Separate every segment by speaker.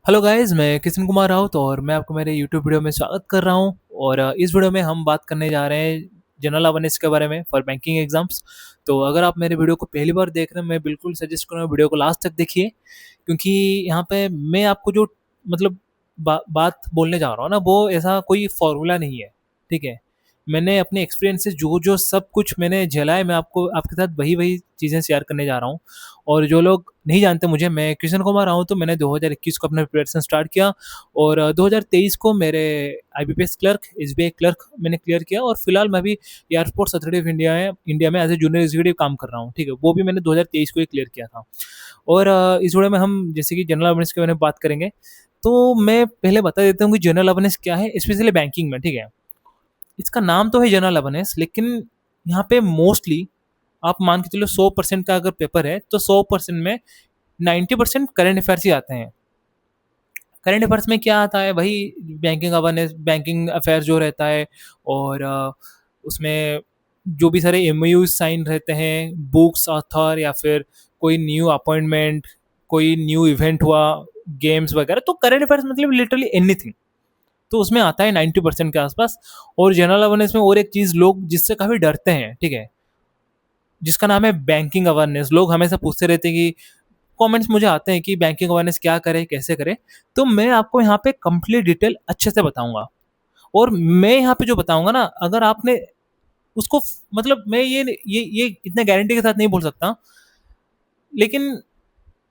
Speaker 1: Hello guys, मैं किशन कुमार राउत और मैं आपको मेरे यूट्यूब वीडियो में स्वागत कर रहा हूँ। और इस वीडियो में हम बात करने जा रहे हैं जनरल अवेयरनेस के बारे में फॉर बैंकिंग एग्जाम्स। तो अगर आप मेरे वीडियो को पहली बार देख रहे हैं, मैं बिल्कुल सजेस्ट करूँगा वीडियो को लास्ट तक देखिए, क्योंकि यहाँ पे मैं आपको जो मतलब बात बोलने जा रहा हूँ ना, वो ऐसा कोई फॉर्मूला नहीं है। ठीक है, मैंने अपने एक्सपीरियंस से जो जो सब कुछ मैंने झेला है, मैं आपको आपके साथ वही वही चीज़ें शेयर करने जा रहा हूँ। और जो लोग नहीं जानते मुझे, मैं किशन कुमार राउत, तो मैंने 2021 को अपना प्रिपरेशन स्टार्ट किया और 2023 को मेरे आईबीपीएस क्लर्क, एसबीआई क्लर्क मैंने क्लियर किया। और फिलहाल मैं भी एयरपोर्ट्स अथॉरिटी ऑफ इंडिया में एज ए जूनियर एग्जीक्यूटिव काम कर रहा हूँ। ठीक है, वो भी मैंने 2023 को ही क्लियर किया था। और इस वीडियो में हम जैसे कि जनरल अवेयरनेस के बारे में बात करेंगे। तो मैं पहले बता देता हूँ कि जनरल अवेयरनेस क्या है, स्पेशली बैंकिंग में। ठीक है, इसका नाम तो है जनरल अवेयरनेस, लेकिन यहाँ पे मोस्टली आप मान के चलो 100% का अगर पेपर है तो 100% में 90% करंट अफेयर्स ही आते हैं। करंट अफेयर्स में क्या आता है भाई? बैंकिंग अवेयरनेस, बैंकिंग अफेयर्स जो रहता है, और उसमें जो भी सारे एमओयू साइन रहते हैं, बुक्स, ऑथर, या फिर कोई न्यू अपॉइंटमेंट, कोई न्यू इवेंट हुआ, गेम्स वगैरह, तो करंट अफेयर्स मतलब लिटरली एनीथिंग तो उसमें आता है 90% के आसपास। और जनरल अवेयरनेस में और एक चीज लोग जिससे काफी डरते हैं, ठीक है, जिसका नाम है बैंकिंग अवेयरनेस। लोग हमेशा पूछते रहते हैं कि कमेंट्स मुझे आते हैं कि बैंकिंग अवेयरनेस क्या करे, कैसे करे। तो मैं आपको यहाँ पे कंप्लीट डिटेल अच्छे से बताऊंगा। और मैं यहाँ पे जो बताऊंगा ना, अगर आपने उसको मतलब मैं ये इतने गारंटी के साथ नहीं बोल सकता, लेकिन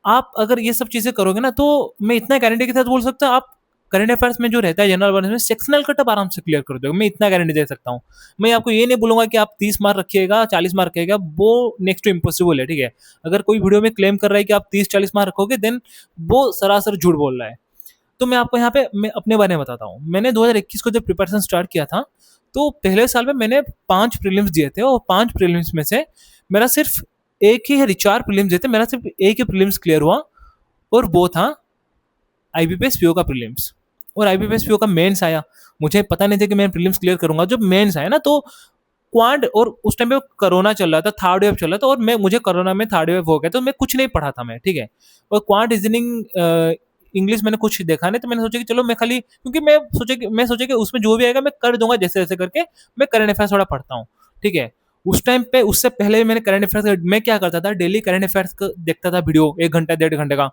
Speaker 1: आप अगर ये सब चीजें करोगे ना, तो मैं इतना गारंटी के साथ बोल सकता हूँ, आप करंट अफेयर्स में जो रहता है जनरल अवेयरनेस में, सेक्शनल कट आप आराम से क्लियर कर दोगे। मैं इतना गारंटी दे सकता हूँ। मैं आपको ये नहीं बोलूंगा कि आप 30 मार्क रखिएगा, 40 मार्क रखिएगा, वो नेक्स्ट टू इम्पॉसिबल है। ठीक है, अगर कोई वीडियो में क्लेम कर रहा है कि आप 30-40 मार्क रखोगे, देन वो सरासर झूठ बोल रहा है। तो मैं आपको यहाँ पे मैं अपने बारे में बताता हूँ। मैंने 2021 को जब प्रिपरेशन स्टार्ट किया था, तो पहले साल में मैंने 5 प्रीलिम्स दिए थे, और 5 प्रीलिम्स में से मेरा सिर्फ एक ही है, 4 प्रीलिम्स दिए थे, मेरा सिर्फ एक ही प्रीलिम्स क्लियर हुआ, और वो था आईबीपीएस पीओ का प्रीलिम्स। और आईबीपीएस पीओ का मेंस आया। मुझे पता नहीं था कि मैं प्रीलिम्स क्लियर करूंगा। जब मेंस आया ना, तो क्वांट, और उस टाइम पे कोरोना चल रहा था, थर्ड वेव चल रहा था, और मैं मुझे कोरोना में थर्ड वेव हो गया, तो मैं कुछ नहीं पढ़ा था मैं। ठीक है, और क्वांट रीजनिंग इंग्लिश मैंने कुछ देखा नहीं, तो मैंने सोचा कि चलो मैं खाली, क्योंकि मैं सोचे कि उसमें जो भी आएगा मैं कर दूंगा, जैसे जैसे करके मैं करंट अफेयर्स थोड़ा पढ़ता हूँ। ठीक है, उस टाइम पे, उससे पहले मैंने करंट अफेयर्स, मैं क्या करता था, डेली करंट अफेयर्स देखता था वीडियो, 1 घंटा 1.5 घंटे का।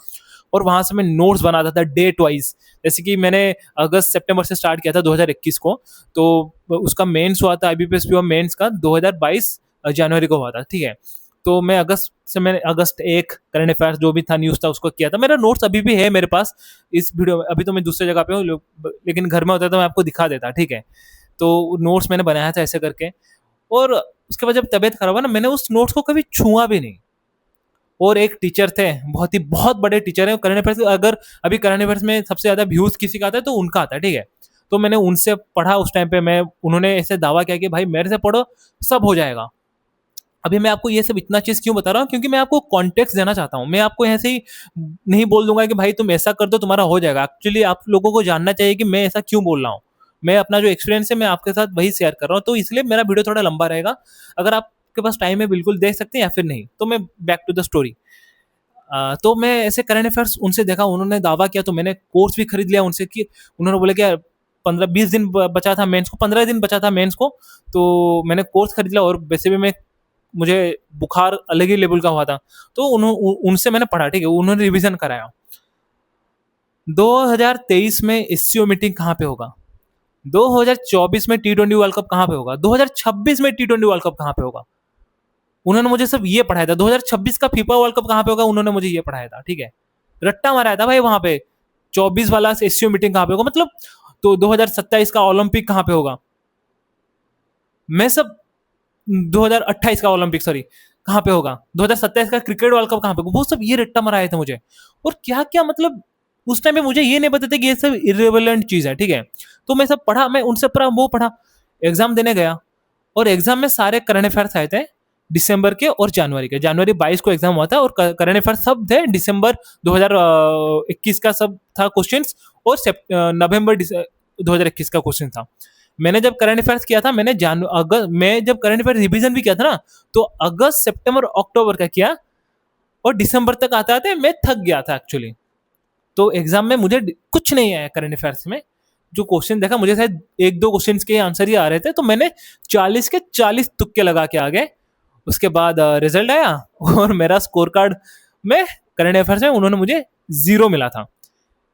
Speaker 1: और वहां से मैं नोट्स बनाता था डेट वाइज। जैसे कि मैंने अगस्त सितंबर से स्टार्ट किया था 2021 को, तो उसका मेंस हुआ था आईबीपीएस पीओ मेंस का 2022 जनवरी को हुआ था। ठीक है, तो मैं मैंने अगस्त 1 करंट अफेयर्स जो भी था, न्यूज़ था, उसको किया था। मेरा नोट्स अभी भी है मेरे पास। इस वीडियो में अभी तो मैं दूसरी जगह पे हूँ, लेकिन घर में होता तो मैं आपको दिखा देता। ठीक है, तो नोट्स मैंने बनाया था ऐसे करके। और उसके बाद जब तबीयत खराब हुआ ना, मैंने उस नोट्स को कभी छुआ भी नहीं। और एक टीचर थे, बहुत बड़े टीचर हैं करंट अफेयर्स। अगर अभी करंट अफेयर्स में सबसे ज्यादा व्यूज किसी का आता है तो उनका आता है। ठीक है, तो मैंने उनसे पढ़ा उस टाइम पे। मैं उन्होंने ऐसे दावा किया कि भाई मेरे से पढ़ो, सब हो जाएगा। अभी मैं आपको ये सब इतना चीज क्यों बता रहा हूँ, क्योंकि मैं आपको कॉन्टेक्स्ट देना चाहता हूँ। मैं आपको ऐसे ही नहीं बोल दूंगा कि भाई तुम ऐसा कर दो तुम्हारा हो जाएगा। एक्चुअली आप लोगों को जानना चाहिए कि मैं ऐसा क्यों बोल रहा हूँ। मैं अपना जो एक्सपीरियंस है मैं आपके साथ वही शेयर कर रहा हूँ, तो इसलिए मेरा वीडियो थोड़ा लंबा रहेगा। अगर आपके पास टाइम है बिल्कुल देख सकते हैं, या फिर नहीं तो मैं बैक टू द स्टोरी। तो मैं ऐसे करंट अफेयर्स उनसे देखा, उन्होंने दावा किया, तो मैंने कोर्स भी खरीद लिया उनसे। कि उन्होंने बोला कि 15-20 दिन बचा था मेंस को, 15 दिन बचा था मेंस को, तो मैंने कोर्स खरीद लिया। और वैसे भी मुझे बुखार अलग ही लेवल का हुआ था, तो उनसे मैंने पढ़ा। ठीक है, उन्होंने रिवीजन कराया। 2023 में एससीओ मीटिंग कहाँ पे होगा, 2024 में T20 वर्ल्ड कप कहाँ पे होगा, 2026 में T20 वर्ल्ड कप कहाँ पे होगा, उन्होंने मुझे सब ये पढ़ाया था। 2026 का फीफा वर्ल्ड कप कहाँ पे होगा, उन्होंने मुझे ये पढ़ाया था। ठीक है, रट्टा मारा था भाई वहां पे। 24 वाला एससीओ मीटिंग कहाँ पे होगा मतलब, तो 2027 का ओलंपिक कहाँ पे होगा, मैं सब 2028 का ओलंपिक, सॉरी, कहाँ पे होगा, 2027 का क्रिकेट वर्ल्ड कप कहाँ पे होगा, वो सब ये रट्टा मराए थे मुझे। और क्या क्या मतलब, उस टाइम पे मुझे ये नहीं पता था कि ये सब इरेलेवेंट चीज है। ठीक है, तो मैं सब पढ़ा, मैं उनसे पढ़ा, वो पढ़ा, एग्जाम देने गया। और एग्जाम में सारे करंट अफेयर्स आए थे, दिसंबर के और जनवरी के। जनवरी 22 को एग्जाम हुआ था, और करंट अफेयर्स सब थे दिसंबर 2021 का सब था क्वेश्चंस, और नवंबर 2021 का क्वेश्चन था। मैंने जब करंट अफेयर्स किया था, मैं जब करंट अफेयर्स रिवीजन भी किया था ना, तो अगस्त सितंबर अक्टूबर का किया, और दिसंबर तक आते आते मैं थक गया था एक्चुअली। तो एग्जाम में मुझे कुछ नहीं आया करंट अफेयर्स में। जो क्वेश्चन देखा, मुझे शायद 1-2 क्वेश्चंस के आंसर ही आ रहे थे, तो मैंने 40 के 40 तुक्के लगा के आ गए। उसके बाद रिजल्ट आया और मेरा स्कोर कार्ड में करंट अफेयर्स में उन्होंने मुझे 0 मिला था।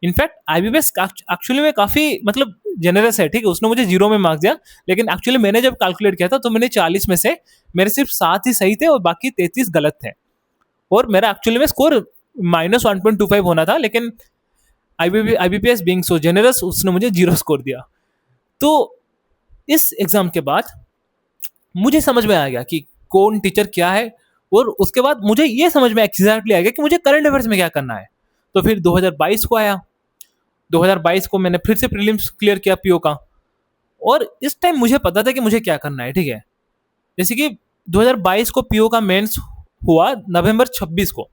Speaker 1: इनफैक्ट आईबीपीएस एक्चुअली में काफ़ी मतलब जेनरस है, ठीक है, उसने मुझे 0 में मार्क्स दिया, लेकिन एक्चुअली मैंने जब कैलकुलेट किया था तो मैंने 40 में से मेरे सिर्फ 7 ही सही थे और बाकी 33 गलत थे, और मेरा एक्चुअली में स्कोर -1.25 होना था, लेकिन आईबीपीएस बीइंग सो जेनरस उसने मुझे 0 स्कोर दिया। तो इस एग्जाम के बाद मुझे समझ में आ गया कि कौन टीचर क्या है, और उसके बाद मुझे ये समझ में एग्जैक्टली आ गया कि मुझे करंट अफेयर्स में क्या करना है। तो फिर 2022 को आया, 2022 को मैंने फिर से प्रीलिम्स क्लियर किया पीओ का, और इस टाइम मुझे पता था कि मुझे क्या करना है, ठीक है। जैसे कि 2022 को पीओ का मेंस हुआ नवंबर 26 को,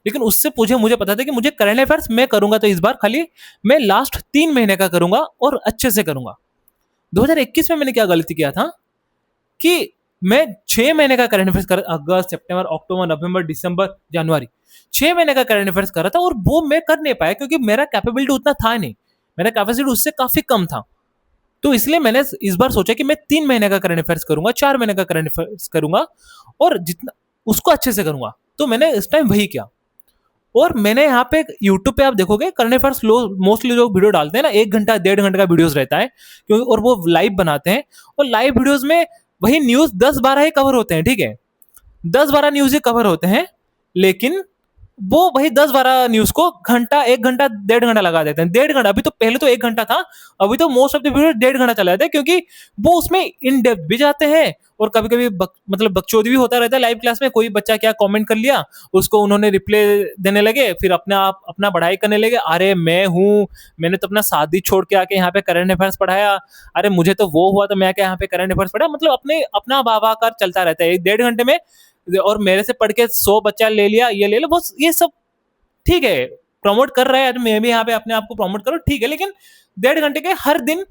Speaker 1: लेकिन उससे मुझे पता था कि मुझे करंट अफेयर्स मैं करूंगा तो इस बार खाली मैं लास्ट 3 महीने का करूंगा और अच्छे से करूंगा। 2021 में मैंने क्या गलती किया था कि मैं 6 महीने का करंट अफेयर्स कर, अगस्त, सितंबर, अक्टूबर, नवंबर, दिसंबर, जनवरी, 6 महीने का करंट अफेयर्स कर रहा था, और वो मैं कर नहीं पाया क्योंकि मेरा कैपेबिलिटी उतना था नहीं, मेरा कैपेसिटी उससे काफी कम था। तो इसलिए मैंने इस बार सोचा कि मैं 3 महीने का करंट अफेयर्स करूंगा, 4 महीने का करंट अफेयर्स करूंगा, और जितना उसको अच्छे से करूंगा। तो मैंने इस टाइम वही किया, और मैंने यहाँ पे यूट्यूब पे आप देखोगे करंट अफेयर्स मोस्टली लोग वीडियो डालते हैं ना, 1 घंटा 1.5 घंटा का वीडियोस रहता है, क्योंकि और वो लाइव बनाते हैं, और लाइव वीडियोस में वही न्यूज 10-12 ही कवर होते हैं, ठीक है, 10-12 न्यूज ही कवर होते हैं, लेकिन वो वही 10-12 न्यूज को 1 घंटा 1.5 घंटा लगा देते हैं। 1.5 घंटा, अभी तो पहले तो 1 घंटा था, अभी तो मोस्ट ऑफ द वीडियो 1.5 घंटा चला जाता है, क्योंकि वो उसमें इन डेप्थ भी जाते हैं, और कभी कभी मतलब बकचोदी भी होता रहता है लाइव क्लास में। कोई बच्चा क्या कमेंट कर लिया, उसको उन्होंने रिप्लाई देने लगे, फिर अपना बढ़ाई करने लगे, अरे मैंने तो अपना शादी छोड़ के आके यहाँ पे करंट अफेयर्स पढ़ाया, अरे मुझे तो वो हुआ तो मैं आके यहाँ पे करंट अफेयर्स पढ़ा, मतलब अपना बाबाकार चलता रहता है 1-1.5 घंटे में। और मेरे से पढ़ के 100 बच्चा ले लिया, ये ले लो, बस ये सब ठीक है, प्रमोट कर रहा है तो मैं भी यहाँ पे अपने आप को प्रमोट करो, ठीक है, लेकिन 1.5 घंटे के हर दिन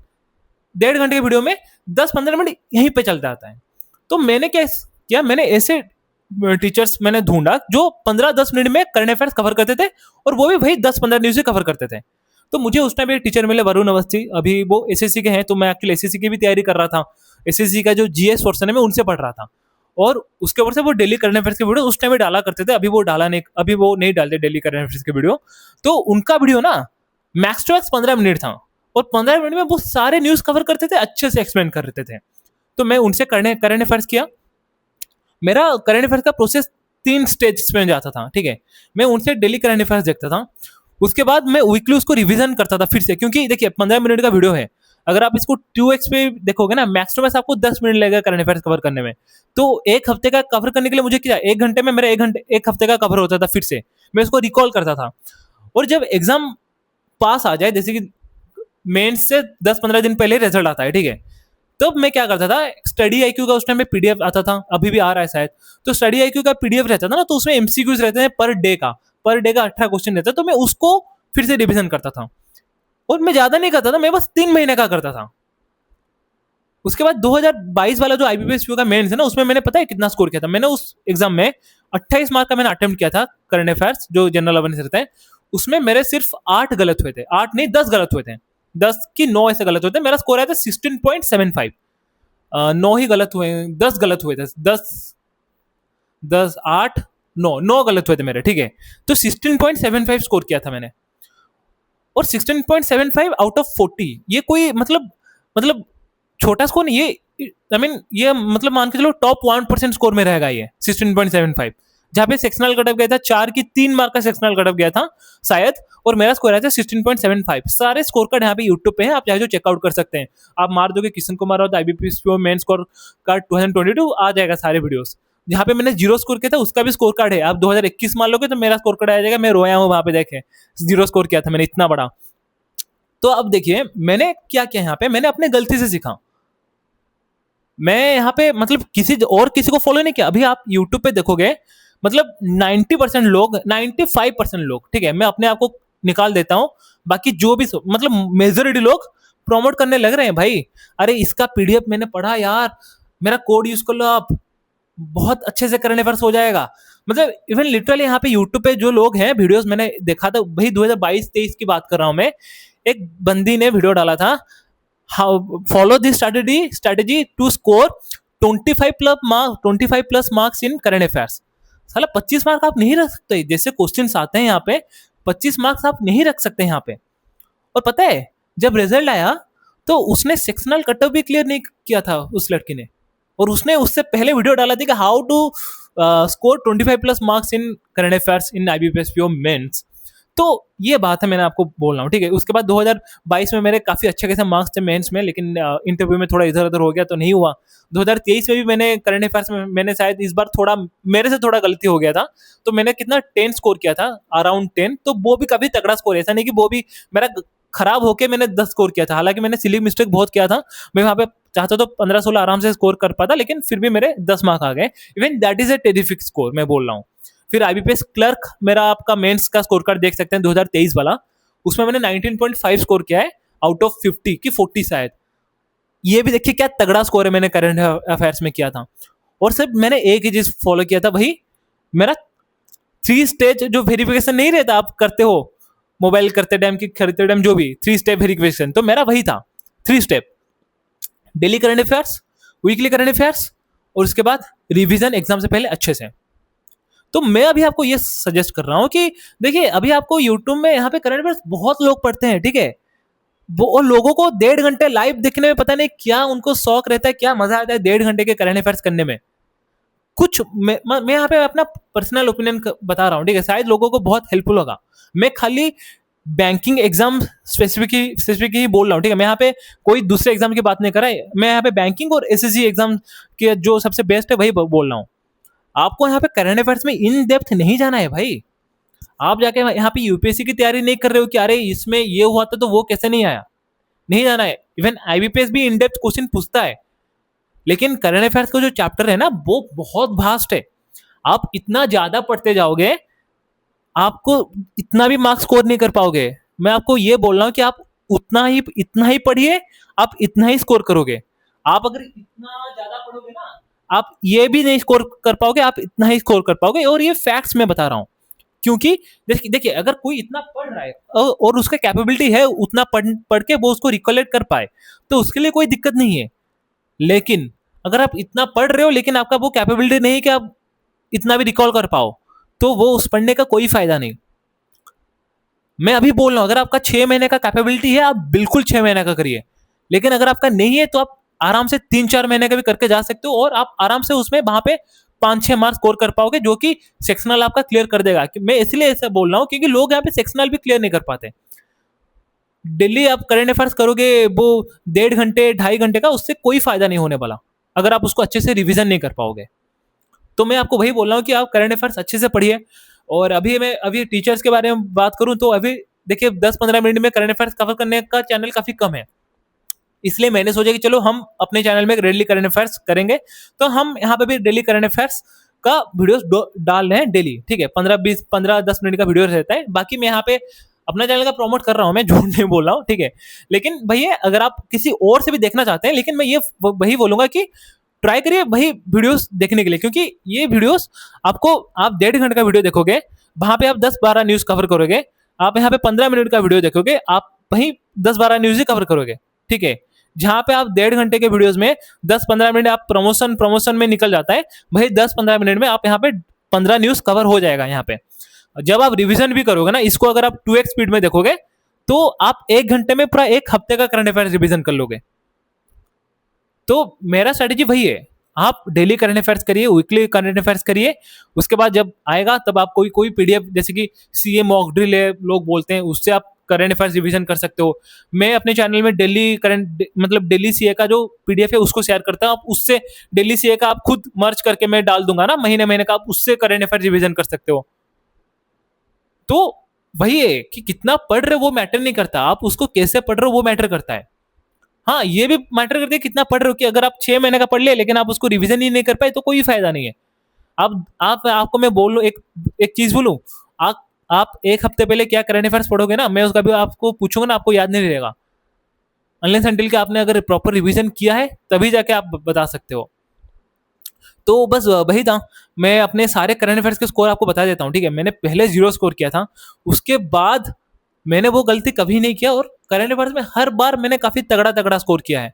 Speaker 1: 1.5 घंटे के वीडियो में 10-15 मिनट यहीं पे चलता आता है। तो मैंने क्या किया, मैंने ऐसे टीचर्स मैंने ढूंढा जो 15-10 मिनट में करंट अफेयर्स कवर करते थे, और वो भी वही 10-15 न्यूज कवर करते थे। तो मुझे उस टाइम एक टीचर मिले, वरुण अवस्थी, अभी वो एसएससी के हैं, तो मैं एक्चुअली एसएससी की भी तैयारी कर रहा था, एसएससी का जो जीएस पोर्शन है मैं उनसे पढ़ रहा था, और उसके ऊपर से वो डेली करंट अफेयर्स के वीडियो उस टाइम में डाला करते थे, अभी वो नहीं डालते डेली करंट अफेयर्स के वीडियो। तो उनका वीडियो ना मैक्स टू मैक्स 15 मिनट था, और 15 मिनट में वो सारे न्यूज कवर करते थे, अच्छे से एक्सप्लेन कर रहे थे। तो मैं उनसे करंट अफेयर्स किया। मेरा करंट अफेयर्स का प्रोसेस 3 स्टेज में जाता था, ठीक है, मैं उनसे डेली करंट अफेयर्स देखता था, उसके बाद मैं वीकली उसको रिवीजन करता था फिर से, क्योंकि देखिए 15 मिनट का वीडियो है, अगर आप इसको 2x पे देखोगे ना, मैक्स टू मैक्स आपको 10 मिनट लगेगा करंट अफेयर्स कवर करने में। तो एक हफ्ते का कवर करने के लिए मुझे क्या 1 घंटे में मेरा 1 हफ्ते का कवर होता था, फिर से मैं उसको रिकॉल करता था। और जब एग्जाम पास आ जाए, जैसे कि मेंस से 10-15 दिन पहले रिजल्ट आता है, ठीक है, तब मैं क्या करता था, स्टडी आईक्यू का उस टाइम में पीडीएफ आता था, अभी भी आ रहा है शायद, तो स्टडी आईक्यू का पीडीएफ रहता था ना, तो उसमें एमसीक्यूज रहते हैं पर डे का 18 क्वेश्चन रहता है, तो मैं उसको फिर से रिवीजन करता था, और मैं ज्यादा नहीं करता था, मैं बस 3 महीने का करता था। उसके बाद 2022 वाला जो आईबीपीएस का मेंस है ना, उसमें मैंने पता है कितना स्कोर किया था, मैंने उस एग्जाम में 28 मार्क का मैंने अटेम्प्ट किया था करंट अफेयर्स जो जनरल अवेयरनेस रहता है, उसमें मेरे सिर्फ 8 गलत हुए थे, 8 नहीं 10 गलत हुए थे, 10 की 9 ऐसे गलत हुए थे, मेरा स्कोर आया था 16.75। 9 ही गलत हुए, 10 गलत हुए थे, 10, 10, 8, 9 गलत हुए थे मेरे, ठीक है, तो 16.75 स्कोर किया था मैंने, और 16.75 आउट ऑफ 40 ये कोई मतलब छोटा स्कोर नहीं, ये ये मतलब मान के चलो टॉप 1% स्कोर में रहेगा ये 16.75, जहाँ पे सेक्शनल कटअप गया था 4 की 3 मार्क का सेक्शनल कटअप गया था शायद, और मेरा स्कोर आया था 16.75। सारे स्कोर कार्ड यहाँ पे यूट्यूब पे है, आप चाहे जो चेकआउट कर सकते हैं, आप मार दोगे Kishan Kumar Rawat IBPS main score card 2022 आ जाएगा सारे वीडियोस। जहाँ पे मैंने 0 स्कोर किया था उसका भी स्कोर कार्ड है, आप 2021 मान लोगे तो मेरा स्कोर कार्ड आ जाएगा, मैं रोया हूँ वहां पे, देखे 0 स्कोर किया था मैंने इतना बड़ा। तो अब देखिए मैंने क्या किया, यहाँ पे मैंने अपने गलती से सीखा, मैं यहाँ पे मतलब किसी को फॉलो नहीं किया। अभी आप यूट्यूब पे देखोगे मतलब 90% लोग, 95% लोग, ठीक है, मैं अपने आप को निकाल देता हूँ, बाकी जो भी मतलब मेजोरिटी लोग प्रमोट करने लग रहे हैं भाई, अरे इसका पीडीएफ मैंने पढ़ा यार, मेरा कोड यूज कर लो आप, बहुत अच्छे से करंट अफेयर्स हो जाएगा, मतलब इवन लिटरली यहाँ पे यूट्यूब पे जो लोग हैं, वीडियोस मैंने देखा था भाई, 2022-23 की बात कर रहा हूँ मैं। एक बंदी ने वीडियो डाला था, how follow this strategy to score 25 plus marks in current affairs. साला 25 मार्क आप नहीं रख सकते, जैसे क्वेश्चंस आते हैं यहाँ पे 25 मार्क्स आप नहीं रख सकते यहाँ पे। और पता है जब रिजल्ट आया तो उसने सेक्शनल कट ऑफ भी क्लियर नहीं किया था उस लड़की ने, और उसने उससे पहले वीडियो डाला था कि how to score 25 plus marks in current affairs in IBPS PO mains. तो ये बात है, मैंने आपको बोल रहा हूँ, ठीक है। उसके बाद 2022 में मेरे काफी अच्छे खासे मार्क्स थे मेंस में, लेकिन इंटरव्यू में थोड़ा इधर उधर हो गया तो नहीं हुआ। 2023 में भी मैंने करंट अफेयर्स में मैंने शायद इस बार थोड़ा मेरे से थोड़ा गलती हो गया था, तो मैंने कितना 10 स्कोर किया था, अराउंड 10। तो वो भी काफी तगड़ा स्कोर है, ऐसा नहीं कि वो भी मेरा खराब होके मैंने 10 स्कोर किया था। हालांकि मैंने सिली मिस्टेक बहुत किया था, मैं वहां पे चाहता तो 15-16 आराम से स्कोर कर पाता, लेकिन फिर भी मेरे 10 मार्क आ गए। Even that is a terrific score, मैं बोल रहा हूँ। फिर IBPS क्लर्क मेरा आपका मेंस का स्कोर कार्ड देख सकते हैं 2023 वाला, उसमें मैंने 19.5 स्कोर किया है आउट ऑफ 50 की 40 शायद। ये भी देखिए क्या तगड़ा स्कोर है मैंने करंट अफेयर्स में किया था। और सिर्फ मैंने एक ही चीज फॉलो किया था भाई, मेरा 3 स्टेज जो वेरिफिकेशन नहीं रहता आप करते हो मोबाइल करते टाइम की खरीदते टाइम, जो भी 3 स्टेप वेरिफिकेशन, तो मेरा वही था 3 step. Daily current affairs, weekly current affairs, और उसके बाद रिवीजन एग्जाम से पहले अच्छे से। तो मैं अभी आपको ये सजेस्ट कर रहा हूँ कि देखिए अभी आपको यूट्यूब में यहाँ पे करंट अफेयर्स बहुत लोग पढ़ते हैं, ठीक है। वो और लोगों को 1.5 घंटे लाइव देखने में पता नहीं क्या उनको शौक रहता है, क्या मजा आता है 1.5 घंटे के करंट अफेयर्स करने में। कुछ मैं यहाँ पे अपना पर्सनल ओपिनियन बता रहा हूँ, ठीक है, शायद लोगों को बहुत हेल्पफुल होगा। मैं खाली बैंकिंग एग्जाम स्पेसिफिक ही बोल रहा हूँ, ठीक है। मैं यहाँ पे कोई दूसरे एग्जाम की बात नहीं कर रहा, मैं यहाँ पे बैंकिंग और SSC एग्जाम के जो सबसे बेस्ट है वही बोल रहा हूँ। आपको यहाँ पे करंट अफेयर्स में इन डेप्थ नहीं जाना है भाई। आप जाके यहाँ पे UPSC की तैयारी नहीं कर रहे हो कि अरे इसमें ये हुआ था तो वो कैसे नहीं आया, नहीं जाना है। इवन IBPS भी इन डेप्थ क्वेश्चन पूछता है, लेकिन करंट अफेयर्स का जो चैप्टर है ना वो बहुत भास्ट है। आप इतना ज्यादा पढ़ते जाओगे, आपको इतना भी मार्क्स स्कोर नहीं कर पाओगे। मैं आपको ये बोल रहा हूँ कि आप इतना ही पढ़िए, आप इतना ही स्कोर करोगे। आप अगर इतना ज्यादा पढ़ोगे ना, आप ये भी नहीं स्कोर कर पाओगे, आप इतना ही स्कोर कर पाओगे। और ये फैक्ट्स मैं बता रहा हूँ, क्योंकि देखिए अगर कोई इतना पढ़ रहा है और उसका कैपेबिलिटी है उतना पढ़ के वो उसको रिकॉलेक्ट कर पाए, तो उसके लिए कोई दिक्कत नहीं है। लेकिन अगर आप इतना पढ़ रहे हो लेकिन आपका वो कैपेबिलिटी नहीं है कि आप इतना भी रिकॉल कर पाओ, तो वो उस पढ़ने का कोई फायदा नहीं। मैं अभी बोल रहा हूं, अगर आपका 6 महीने का कैपेबिलिटी है आप बिल्कुल 6 महीने का करिए, लेकिन अगर आपका नहीं है तो आप आराम से 3-4 महीने का भी करके जा सकते हो, और आप आराम से उसमें वहां पे 5-6 मार्क्स स्कोर कर पाओगे, जो कि सेक्शनल आपका क्लियर कर देगा। मैं इसलिए ऐसा बोल रहा हूँ क्योंकि लोग यहाँ पे सेक्शनल भी क्लियर नहीं कर पाते। डेली आप करंट अफेयर्स करोगे वो 1.5 घंटे 2.5 घंटे का, उससे कोई फायदा नहीं होने वाला अगर आप उसको अच्छे से रिविजन नहीं कर पाओगे। तो मैं आपको वही बोल रहा हूँ कि आप करंट अफेयर्स अच्छे से पढ़िए। और अभी टीचर्स के बारे में बात करूँ तो अभी देखिए 10-15 मिनट में करंट अफेयर्स कवर करने का चैनल काफी कम है, इसलिए मैंने सोचा कि चलो हम अपने चैनल में डेली करंट अफेयर्स करेंगे। तो हम यहाँ पे भी डेली करंट अफेयर्स का वीडियोस डाल रहे हैं डेली, ठीक है। 15-10 मिनट का वीडियो रहता है। बाकी मैं यहाँ पे अपना चैनल का प्रमोट कर रहा हूँ, मैं झूठ नहीं बोल रहा हूँ, ठीक है। लेकिन भैया अगर आप किसी और से भी देखना चाहते हैं, लेकिन मैं ये वही बोलूंगा कि ट्राई करिए वही वीडियोस देखने के लिए, क्योंकि ये वीडियोस आपको, आप 1.5 घंटे का वीडियो देखोगे, वहां पे आप 10-12 न्यूज कवर करोगे। आप यहाँ पे 15 मिनट का वीडियो देखोगे, आप वही 10-12 न्यूज ही कवर करोगे, ठीक है। जहां पे आप 1.5 घंटे के वीडियोस में 10-15 मिनट आप प्रमोशन में निकल जाता है, वही 10-15 मिनट में आप यहाँ पे 15 न्यूज कवर हो जाएगा। यहाँ पे जब आप रिविजन भी करोगे ना, इसको अगर आप 2x स्पीड में देखोगे तो आप 1 घंटे में पूरा 1 हफ्ते का करंट अफेयर्स रिविजन कर लोगे। तो मेरा स्ट्रेटेजी वही है, आप डेली करंट अफेयर्स करिए, वीकली करंट अफेयर्स करिए। उसके बाद जब आएगा तब आप कोई पीडीएफ, जैसे कि सीए मॉक ड्रिल है लोग बोलते हैं, उससे आप करंट अफेयर्स रिवीजन कर सकते हो। मैं अपने चैनल में डेली डेली सीए का जो पीडीएफ है उसको शेयर करता हूँ। आप उससे डेली सीए का आप खुद मर्ज करके मैं डाल दूंगा ना, महीने महीने का, आप उससे करंट अफेयर्स रिवीजन कर सकते हो। तो वही है कि कितना पढ़ रहे हो वो मैटर नहीं करता, आप उसको कैसे पढ़ रहे हो वो मैटर करता है। हाँ, ये भी मैटर करता है कितना पढ़ रहे हो, कि अगर आप 6 महीने का पढ़ लिया लेकिन आप उसको रिवीजन ही नहीं कर पाए तो कोई फायदा नहीं है। आप आपको मैं बोल लूँ, एक चीज बोलूँ, आप 1 हफ्ते पहले क्या करंट अफेयर्स पढ़ोगे ना, मैं उसका भी आपको पूछूंगा ना, आपको याद नहीं रहेगा अनलेस अनटिल के आपने अगर प्रॉपर रिवीजन किया है, तभी जाके आप बता सकते हो। तो बस वही था। मैं अपने सारे करंट अफेयर्स के स्कोर आपको बता देता हूँ, ठीक है? मैंने पहले 0 स्कोर किया था, उसके बाद मैंने वो गलती कभी नहीं किया और करंट अफेयर्स में हर बार मैंने काफ़ी तगड़ा-तगड़ा स्कोर किया है।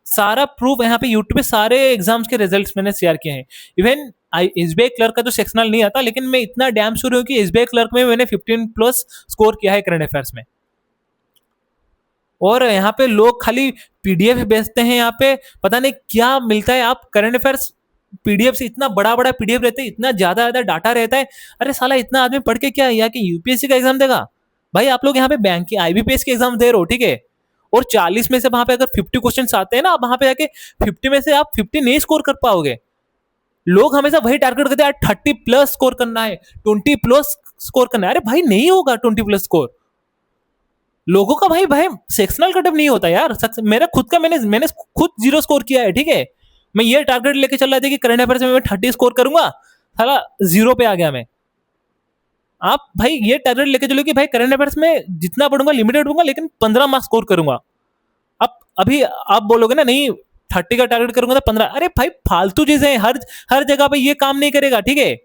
Speaker 1: सारा प्रूफ यहाँ पे यूट्यूब पे सारे एग्ज़ाम्स के रिज़ल्ट्स मैंने शेयर किए हैं। इवन एसबीआई क्लर्क का तो सेक्शनल नहीं आता, लेकिन मैं इतना डैम श्योर हूँ कि एसबीआई क्लर्क में मैंने 15 प्लस स्कोर किया है करंट अफेयर्स में। और यहाँ पे लोग खाली पीडीएफ बेचते हैं, यहाँ पे पता नहीं क्या मिलता है। आप करंट अफेयर्स पीडीएफ से, इतना बड़ा बड़ा पीडीएफ रहता है, इतना ज्यादा डाटा रहता है। अरे साला इतना आदमी पढ़ के क्या यहाँ की यूपीएससी का एग्जाम देगा? भाई आप लोग यहाँ पे बैंक की आईबीपीएस के एग्जाम दे रहे हो, ठीक है? और 40 में से वहां पे अगर 50 क्वेश्चन आते हैं ना, वहां पे जाके 50 में से आप 50 नहीं स्कोर कर पाओगे। लोग हमेशा वही टारगेट करते हैं, 30 प्लस स्कोर करना है, 20 प्लस स्कोर करना है। अरे भाई नहीं होगा 20 प्लस स्कोर। लोगों का भाई भाई सेक्शनल कटअप नहीं होता यार। मेरा खुद का मैंने मैंने खुद 0 स्कोर किया है, ठीक है? मैं ये टारगेट लेके चल रहा था कि करंट अफेयर्स में मैं 30 स्कोर करूंगा, साला 0 पे आ गया मैं। आप भाई ये टारगेट लेके चलो कि भाई करंट अफेयर्स में जितना पढ़ूंगा लिमिटेड पढ़ूंगा, लेकिन 15 मार्क्स स्कोर करूंगा। अब अभी आप बोलोगे ना नहीं 30 का टारगेट करूंगा तो 15, अरे भाई फालतू चीजें हैं। हर हर जगह पे ये काम नहीं करेगा, ठीक है?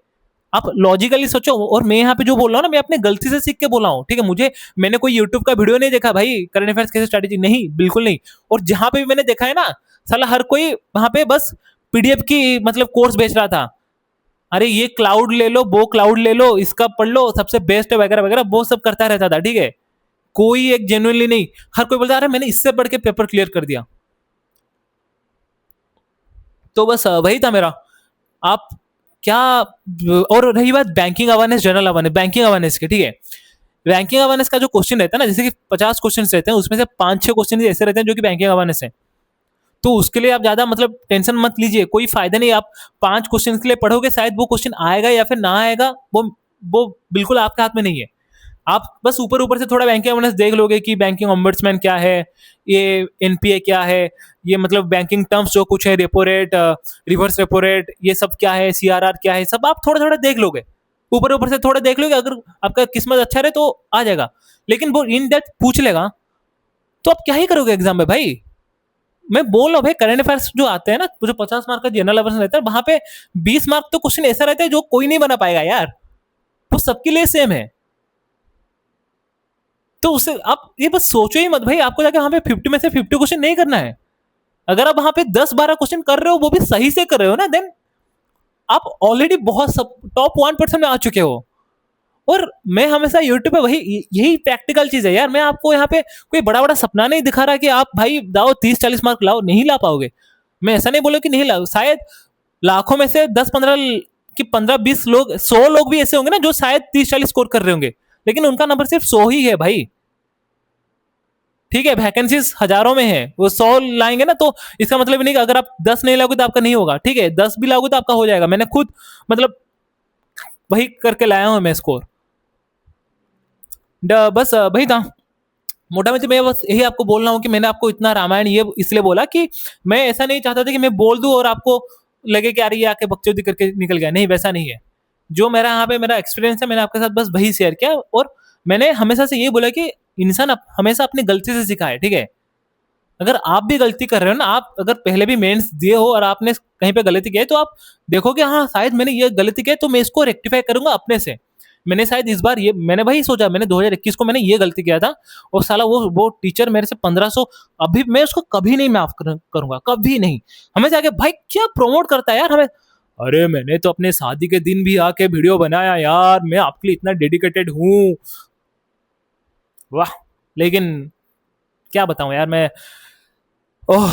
Speaker 1: आप लॉजिकली सोचो। और मैं यहाँ पे जो बोल रहा हूँ ना, मैं अपने गलती से सीख के बोला हूँ, ठीक है? मुझे मैंने कोई यूट्यूब का वीडियो नहीं देखा भाई करंट अफेयर्स कैसे स्ट्रैटेजी, नहीं, बिल्कुल नहीं। और जहां पे भी मैंने देखा है ना, साला हर कोई वहां पे बस पीडीएफ की मतलब कोर्स बेच रहा था। अरे ये क्लाउड ले लो, वो क्लाउड ले लो, इसका पढ़ लो, सबसे बेस्ट है वगैरह वगैरह, वो सब करता रहता था, ठीक है? कोई एक जेन्युइनली नहीं। हर कोई बोलता अरे मैंने इससे पढ़ के पेपर क्लियर कर दिया। तो बस वही था मेरा। आप क्या, और रही बात banking awareness, general awareness, banking awareness के, ठीक है? बैंकिंग अवेयरनेस का जो क्वेश्चन रहता है ना, जैसे कि 50 क्वेश्चन रहते हैं, उसमें से 5-6 क्वेश्चन ऐसे रहते हैं जो कि बैंकिंग अवेयरनेस है। तो उसके लिए आप ज्यादा मतलब टेंशन मत लीजिए, कोई फायदा नहीं। आप 5 क्वेश्चन के लिए पढ़ोगे, शायद वो क्वेश्चन आएगा या फिर ना आएगा, वो बिल्कुल आपके हाथ में नहीं है। आप बस ऊपर ऊपर से थोड़ा बैंकिंग अवेयरनेस देख लोगे कि बैंकिंग ऑम्बड्समैन क्या है, ये एनपीए क्या है, ये मतलब बैंकिंग टर्म्स जो कुछ है, repo rate, reverse repo rate, ये सब क्या है, सीआरआर क्या है, सब आप थोड़ा थोड़ा देख लोगे। ऊपर ऊपर से थोड़ा देख लोगे, अगर आपका किस्मत अच्छा रहे तो आ जाएगा। लेकिन वो इन डेप्थ पूछ लेगा तो आप क्या ही करोगे एग्जाम में भाई? मैं बोल रहा हूँ भाई, करंट अफेयर्स जो आते हैं ना, जो 50 मार्क का जनरल अवेयरनेस रहता है, वहां पे 20 मार्क तो क्वेश्चन ऐसा रहता है जो कोई नहीं बना पाएगा यार। वो सबके लिए सेम है। तो उससे आप ये बस सोचो ही मत भाई, आपको जाके वहां पे 50 में से 50 क्वेश्चन नहीं करना है। अगर आप वहां पे 10-12 क्वेश्चन कर रहे हो, वो भी सही से कर रहे हो ना, देन आप ऑलरेडी बहुत सब टॉप 1% में आ चुके हो। और मैं हमेशा यूट्यूब पे वही यही प्रैक्टिकल चीज है यार। मैं आपको यहाँ पे कोई बड़ा बड़ा सपना नहीं दिखा रहा कि आप भाई दाओ 30-40 मार्क लाओ, नहीं ला पाओगे। मैं ऐसा नहीं बोला कि नहीं लाओ, शायद लाखों में से 10-15 कि 15-20 लोग, 100 लोग भी ऐसे होंगे ना जो शायद 30-40 स्कोर कर रहे होंगे, लेकिन उनका नंबर सिर्फ 100 ही है भाई। ठीक है, वैकेंसीज हजारों में है, वो 100 लाएंगे ना, तो इसका मतलब नहीं कि अगर आप 10 नहीं लाओगे तो आपका नहीं होगा, ठीक है? 10 भी लाओगे तो आपका हो जाएगा। मैंने खुद मतलब वही करके लाया हूं मैं स्कोर। बस वही था मोटा मोटी। मैं बस यही आपको बोल रहा हूँ कि मैंने आपको इतना रामायण ये इसलिए बोला कि मैं ऐसा नहीं चाहता था कि मैं बोल दूं और आपको लगे कि यार ये आके बकचोदी करके निकल गया। नहीं, वैसा नहीं है। जो मेरा यहाँ पे मेरा एक्सपीरियंस है, मैंने आपके साथ बस वही शेयर किया। और मैंने हमेशा से ये बोला कि इंसान हमेशा अपनी गलती से सीखा है, ठीक है? अगर आप भी गलती कर रहे हो ना, आप अगर पहले भी मेंस दिए हो और आपने कहीं पे गलती की है, तो आप देखोगे हाँ शायद मैंने ये गलती की है, तो मैं इसको रेक्टिफाई करूंगा अपने से। मैंने शायद इस बार ये मैंने वही सोचा, मैंने 2021 को मैंने ये गलती किया था, और साला वो टीचर मेरे से 1500, अभी मैं उसको कभी नहीं माफ करूंगा, कभी नहीं। हमें जाके भाई क्या प्रमोट करता है यार हमें। अरे मैंने तो अपने शादी के दिन भी आके वीडियो बनाया यार, मैं आपके लिए इतना डेडिकेटेड हूँ, वाह। लेकिन क्या बताऊं यार मैं। ओह,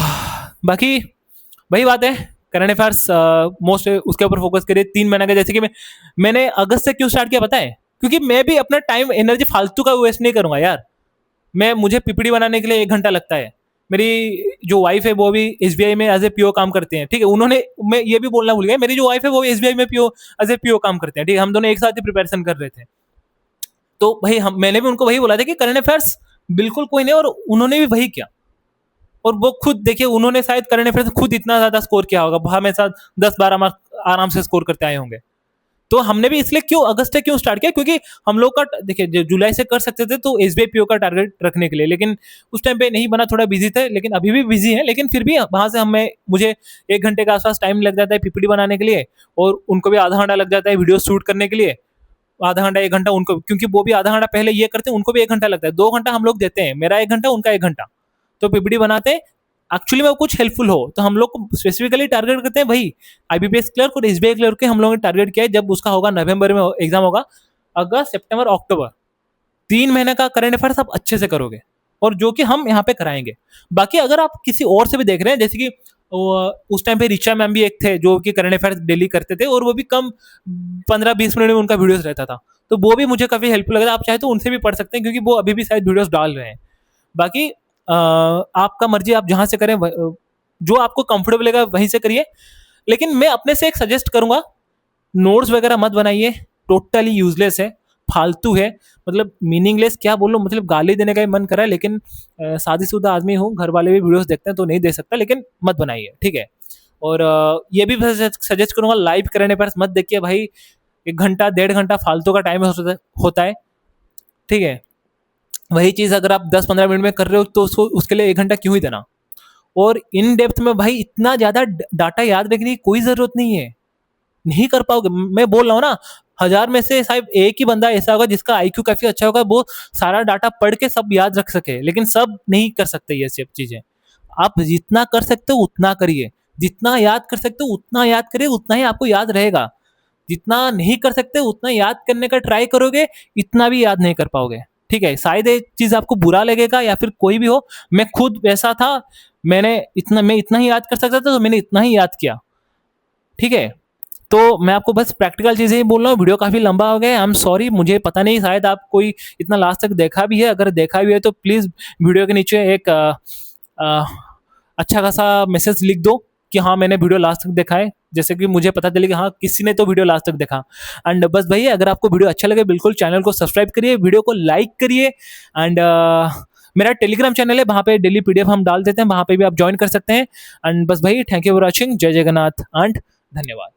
Speaker 1: बाकी वही बात है। करंट अफेयर्स मोस्ट उसके ऊपर फोकस करिए 3 महीने का। जैसे कि मैंने अगस्त से क्यों स्टार्ट किया पता है? क्योंकि मैं भी अपना टाइम एनर्जी फालतू का वेस्ट नहीं करूंगा यार। मुझे पीपीटी बनाने के लिए 1 घंटा लगता है। मेरी जो वाइफ है वो भी एसबीआई में एज ए पीओ काम करते हैं, ठीक है? उन्होंने, मैं ये भी बोलना भूल गया, मेरी जो वाइफ है वो एसबीआई में पीओ एज ए पीओ काम करते हैं, ठीक है? हम दोनों एक साथ ही प्रिपरेशन कर रहे थे। तो भाई मैंने भी उनको वही बोला था कि करंट अफेयर्स बिल्कुल कोई नहीं, और उन्होंने भी वही किया। और वो खुद देखिए, उन्होंने शायद करंट अफेयर्स खुद इतना ज्यादा स्कोर किया होगा, हमेशा 10-12 मार्क आराम से स्कोर करते आए होंगे। तो हमने भी इसलिए क्यों अगस्त से क्यों स्टार्ट किया, क्योंकि हम लोग का देखिए जुलाई से कर सकते थे तो एसबीआई पीओ का टारगेट रखने के लिए, लेकिन उस टाइम पे नहीं बना, थोड़ा बिजी थे, लेकिन अभी भी बिजी है, लेकिन फिर भी वहां से हमें मुझे 1 घंटे के आसपास टाइम लग जाता है पीपीटी बनाने के लिए, और उनको भी आधा घंटा लग जाता है वीडियो शूट करने के लिए, आधा घंटा 1 घंटा उनको, क्योंकि वो भी आधा घंटा पहले ये करते हैं, उनको भी 1 घंटा लगता है, 2 घंटा हम लोग देते हैं, मेरा 1 घंटा उनका 1 घंटा, तो पीपीटी बनाते हैं एक्चुअली में वो कुछ हेल्पफुल हो, तो हम लोग को स्पेसिफिकली टारगेट करते हैं भाई आईबीपीएस क्लर्क और एसबीआई क्लर्क के हम लोगों ने टारगेट किया है, जब उसका होगा नवंबर में एग्जाम होगा, अगस्त सितंबर अक्टूबर 3 महीने का करंट अफेयर्स आप अच्छे से करोगे, और जो कि हम यहाँ पे कराएंगे। बाकी अगर आप किसी और से भी देख रहे हैं, जैसे कि उस टाइम पे रिचा मैम भी एक थे जो कि करंट अफेयर्स डेली करते थे, और वो भी कम 15-20 मिनट में उनका वीडियोस रहता था, तो वो भी मुझे काफी हेल्पफुल लगा था। आप चाहे तो उनसे भी पढ़ सकते हैं, क्योंकि वो अभी भी शायद वीडियोस डाल रहे हैं। बाकी आपका मर्जी, आप जहां से करें, जो आपको कंफर्टेबल लगा वहीं से करिए, लेकिन मैं अपने से एक सजेस्ट करूंगा, नोट्स वगैरह मत बनाइए, टोटली यूजलेस है, फालतू है, मतलब मीनिंगलेस, क्या बोलो, मतलब गाली देने का ही मन कर रहा है, लेकिन शादीशुदा आदमी हूँ, घर वाले भी वीडियोस देखते हैं तो नहीं दे सकता, लेकिन मत बनाइए, ठीक है। और ये भी सजेस्ट करूंगा, लाइव करने पर मत देखिए भाई, 1 घंटा 1.5 घंटा फालतू का टाइम होता है, ठीक है। वही चीज़ अगर आप 10-15 मिनट में कर रहे हो तो उसको उसके लिए 1 घंटा क्यों ही देना। और इन डेप्थ में भाई इतना ज़्यादा डाटा याद रखने की कोई ज़रूरत नहीं है, नहीं कर पाओगे। मैं बोल रहा हूँ ना, 1000 में से शायद एक ही बंदा ऐसा होगा जिसका आईक्यू काफ़ी अच्छा होगा, वो सारा डाटा पढ़ के सब याद रख सके, लेकिन सब नहीं कर सकते ये सब चीज़ें। आप जितना कर सकते हो उतना करिए, जितना याद कर सकते हो उतना याद करिए, उतना ही आपको याद रहेगा। जितना नहीं कर सकते उतना याद करने का ट्राई करोगे, इतना भी याद नहीं कर पाओगे, ठीक है। शायद एक चीज आपको बुरा लगेगा या फिर कोई भी हो, मैं खुद वैसा था, मैं इतना ही याद कर सकता था तो मैंने इतना ही याद किया, ठीक है। तो मैं आपको बस प्रैक्टिकल चीजें ही बोल रहा हूँ। वीडियो काफी लंबा हो गया, आई एम सॉरी, मुझे पता नहीं शायद आप कोई इतना लास्ट तक देखा भी है, अगर देखा भी है तो प्लीज वीडियो के नीचे एक अच्छा खासा मैसेज लिख दो कि हाँ मैंने वीडियो लास्ट तक देखा है, जैसे कि मुझे पता चले कि हाँ किसी ने तो वीडियो लास्ट तक देखा। एंड बस भैया, अगर आपको वीडियो अच्छा लगे बिल्कुल चैनल को सब्सक्राइब करिए, वीडियो को लाइक करिए, एंड मेरा टेलीग्राम चैनल है, वहाँ पे डेली पीडीएफ हम डाल देते हैं, वहाँ पे भी आप ज्वाइन कर सकते हैं। एंड बस भाई, थैंक यू फॉर वॉचिंग, जय जगन्नाथ एंड धन्यवाद।